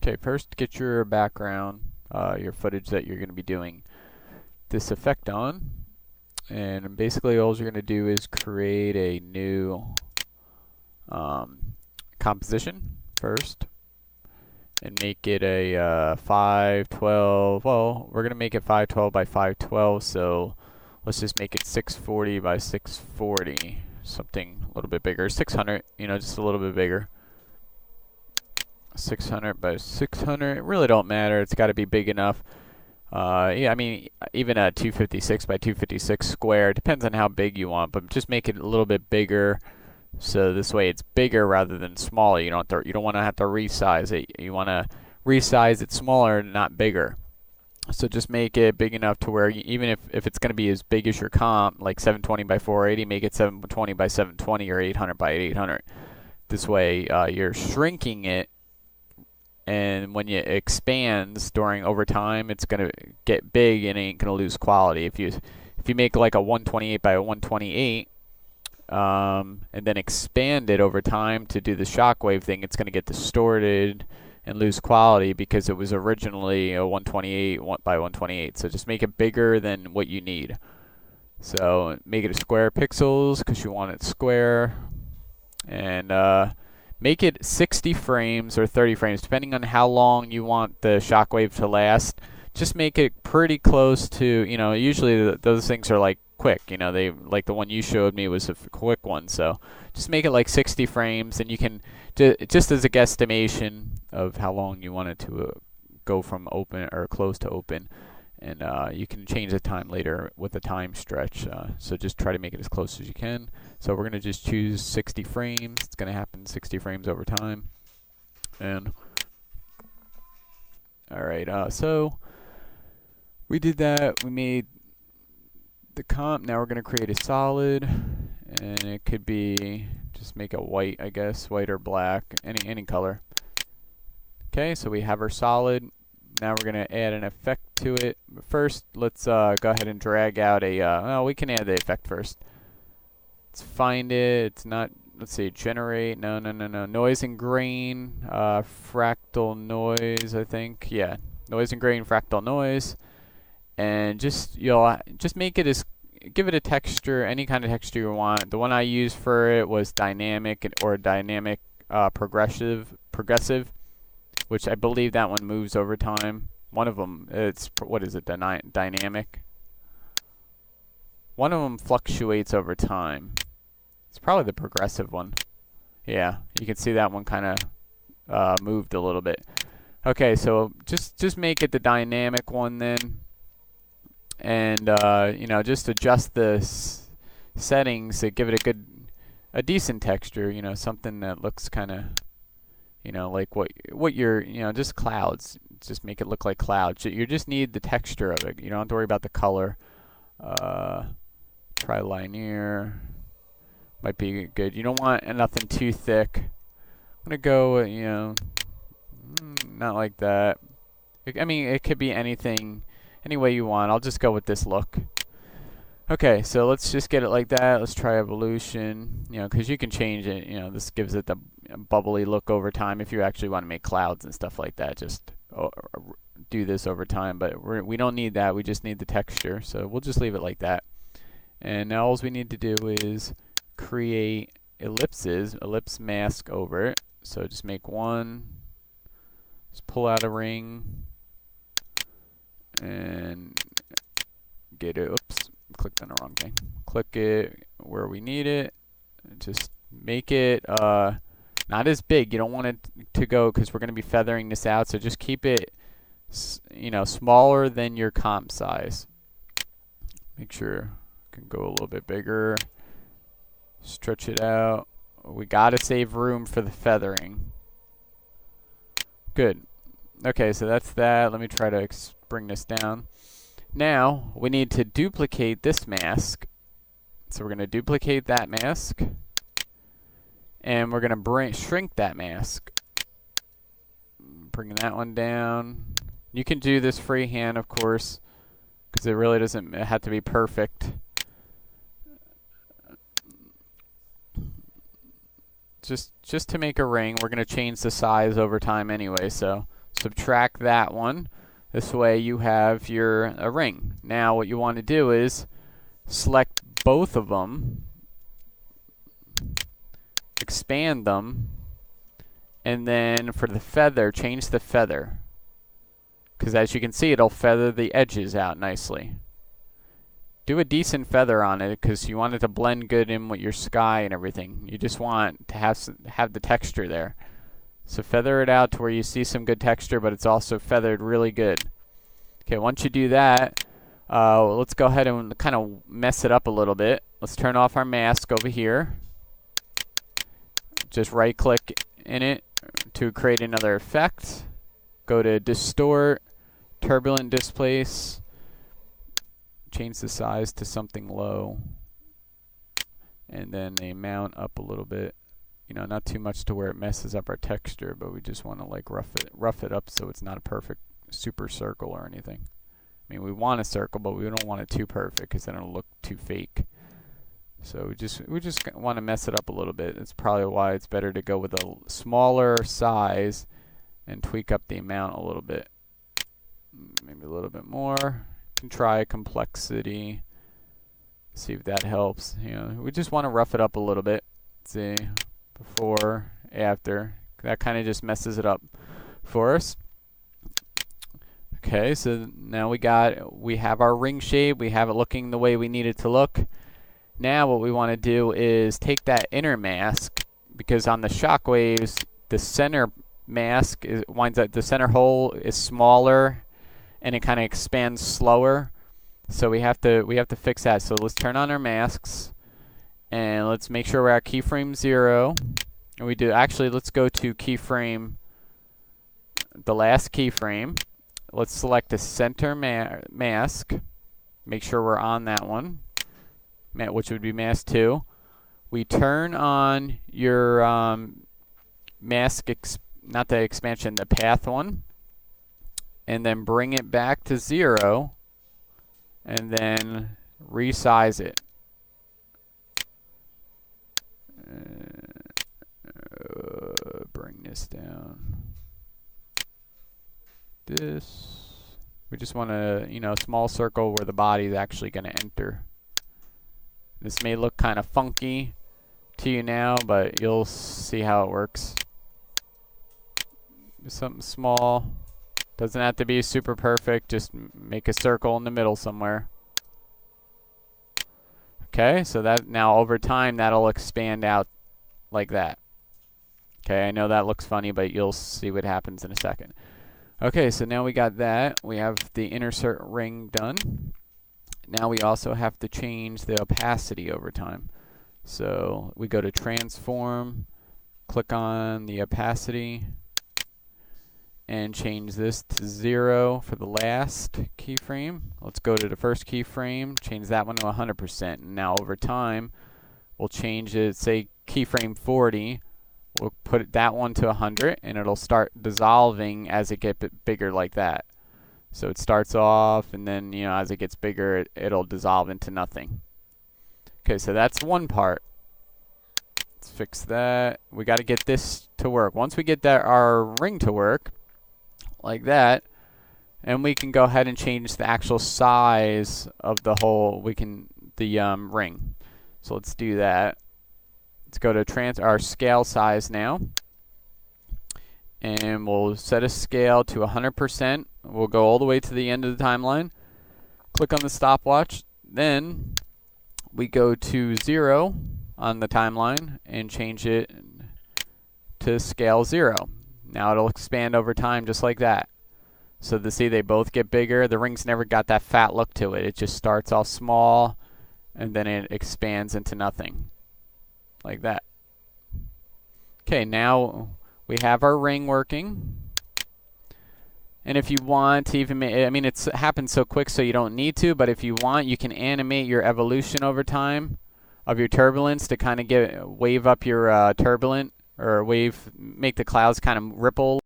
Okay, first get your background, your footage that you're going to be doing this effect on. And basically all you're going to do is create a new composition first and make it a 512. Well, we're going to make it 512 by 512, so let's just make it 640 by 640, something a little bit bigger. 600, just a little bit bigger. 600 by 600, it really don't matter, it's got to be big enough. Yeah, I mean, even a 256 by 256 square, depends on how big you want, but just make it a little bit bigger, so this way it's bigger rather than smaller. You don't want to have to resize it. You want to resize it smaller, not bigger. So just make it big enough to where even if it's going to be as big as your comp, like 720 by 480, make it 720 by 720 or 800 by 800. This way you're shrinking it, and when it expands over time, it's going to get big and it ain't going to lose quality. If you make like a 128 by a 128 and then expand it over time to do the Shockwave thing, it's going to get distorted and lose quality because it was originally a 128 by 128. So just make it bigger than what you need. So make it a square pixels because you want it square, and make it 60 frames or 30 frames, depending on how long you want the Shockwave to last. Just make it pretty close to, usually those things are like quick. They like the one you showed me was a quick one. So just make it like 60 frames, and you can, just as a guesstimation of how long you want it to go from open or close to open. And you can change the time later with a time stretch. So just try to make it as close as you can. So we're going to just choose 60 frames. It's going to happen 60 frames over time. And alright, so we did that. We made the comp. Now we're going to create a solid. And it could be, just make it white, I guess. White or black. Any color. Okay, so we have our solid. Now we're going to add an effect to it. But first, let's go ahead and drag out a, we can add the effect first. Let's find it. It's not, let's see, generate. No. Noise and grain, fractal noise, I think. Yeah, noise and grain, fractal noise. And just make it give it a texture, any kind of texture you want. The one I used for it was dynamic or dynamic progressive. Which I believe that one moves over time. One of them, what is it, dynamic? One of them fluctuates over time. It's probably the progressive one. Yeah, you can see that one kind of moved a little bit. Okay, so just make it the dynamic one then. And, just adjust the settings to give it a decent texture, something that looks kind of, like what you're, just clouds. Just make it look like clouds. You just need the texture of it. You don't have to worry about the color. Try linear. Might be good. You don't want nothing too thick. I'm going to go, not like that. I mean, it could be anything, any way you want. I'll just go with this look. Okay, so let's just get it like that. Let's try evolution, because you can change it. This gives it the bubbly look over time. If you actually want to make clouds and stuff like that, just do this over time. But we don't need that. We just need the texture. So we'll just leave it like that. And now all we need to do is create ellipse mask over it. So just make one. Just pull out a ring. And get it. Oops. Clicked on the wrong thing. Click it where we need it. Just make it not as big. You don't want it to go, because we're going to be feathering this out. So just keep it, smaller than your comp size. Make sure it can go a little bit bigger. Stretch it out. We got to save room for the feathering. Good. Okay, so that's that. Let me try to bring this down. Now, we need to duplicate this mask. So we're going to duplicate that mask. And we're going to shrink that mask. Bring that one down. You can do this freehand, of course, because it really doesn't have to be perfect. Just to make a ring, we're going to change the size over time anyway. So subtract that one. This way you have a ring. Now what you want to do is select both of them, expand them, and then for the feather, change the feather. Because as you can see, it'll feather the edges out nicely. Do a decent feather on it because you want it to blend good in with your sky and everything. You just want to have the texture there. So feather it out to where you see some good texture, but it's also feathered really good. Okay, once you do that, let's go ahead and kind of mess it up a little bit. Let's turn off our mask over here. Just right click in it to create another effect. Go to Distort, Turbulent Displace. Change the size to something low. And then the amount up a little bit. You know, not too much to where it messes up our texture, but we just want to like rough it up so it's not a perfect super circle or anything. I mean, we want a circle, but we don't want it too perfect because then it'll look too fake. So we just want to mess it up a little bit. It's probably why it's better to go with a smaller size and tweak up the amount a little bit. Maybe a little bit more. You can try complexity. See if that helps. You know, we just want to rough it up a little bit. See, before, after. That kind of just messes it up for us. Okay, so now we have our ring shape. We have it looking the way we need it to look. Now what we want to do is take that inner mask, because on the Shockwaves, the center mask winds up, the center hole is smaller and it kind of expands slower. So we have to fix that. So let's turn on our masks and let's make sure we're at keyframe 0. And let's go to keyframe, the last keyframe. Let's select the center mask. Make sure we're on that one, which would be mask 2. We turn on your mask, not the expansion, the path one, and then bring it back to 0, and then resize it. Bring this down. We just want a small circle where the body is actually going to enter. This may look kind of funky to you now, but you'll see how it works. Just something small. Doesn't have to be super perfect. Just make a circle in the middle somewhere. Okay, so that now over time that'll expand out like that. Okay, I know that looks funny, but you'll see what happens in a second. Okay, so now we got that. We have the inner ring done. Now we also have to change the opacity over time. So we go to Transform, click on the opacity, and change this to 0 for the last keyframe. Let's go to the first keyframe, change that one to 100%. And now over time, we'll change it, say keyframe 40. We'll put that one to 100, and it'll start dissolving as it gets bigger like that. So it starts off, and then as it gets bigger, it'll dissolve into nothing. Okay, so that's one part. Let's fix that. We got to get this to work. Once we get our ring to work, like that, and we can go ahead and change the actual size of the whole. The ring. So let's do that. Let's go to our scale size now, and we'll set a scale to 100%. We'll go all the way to the end of the timeline. Click on the stopwatch. Then we go to 0 on the timeline and change it to scale 0. Now it'll expand over time just like that. So see, they both get bigger. The ring's never got that fat look to it. It just starts off small and then it expands into nothing. Like that. Okay, now we have our ring working. And if you want to even it happens so quick so you don't need to, but if you want, you can animate your evolution over time of your turbulence to kind of wave up your turbulent, or make the clouds kind of ripple.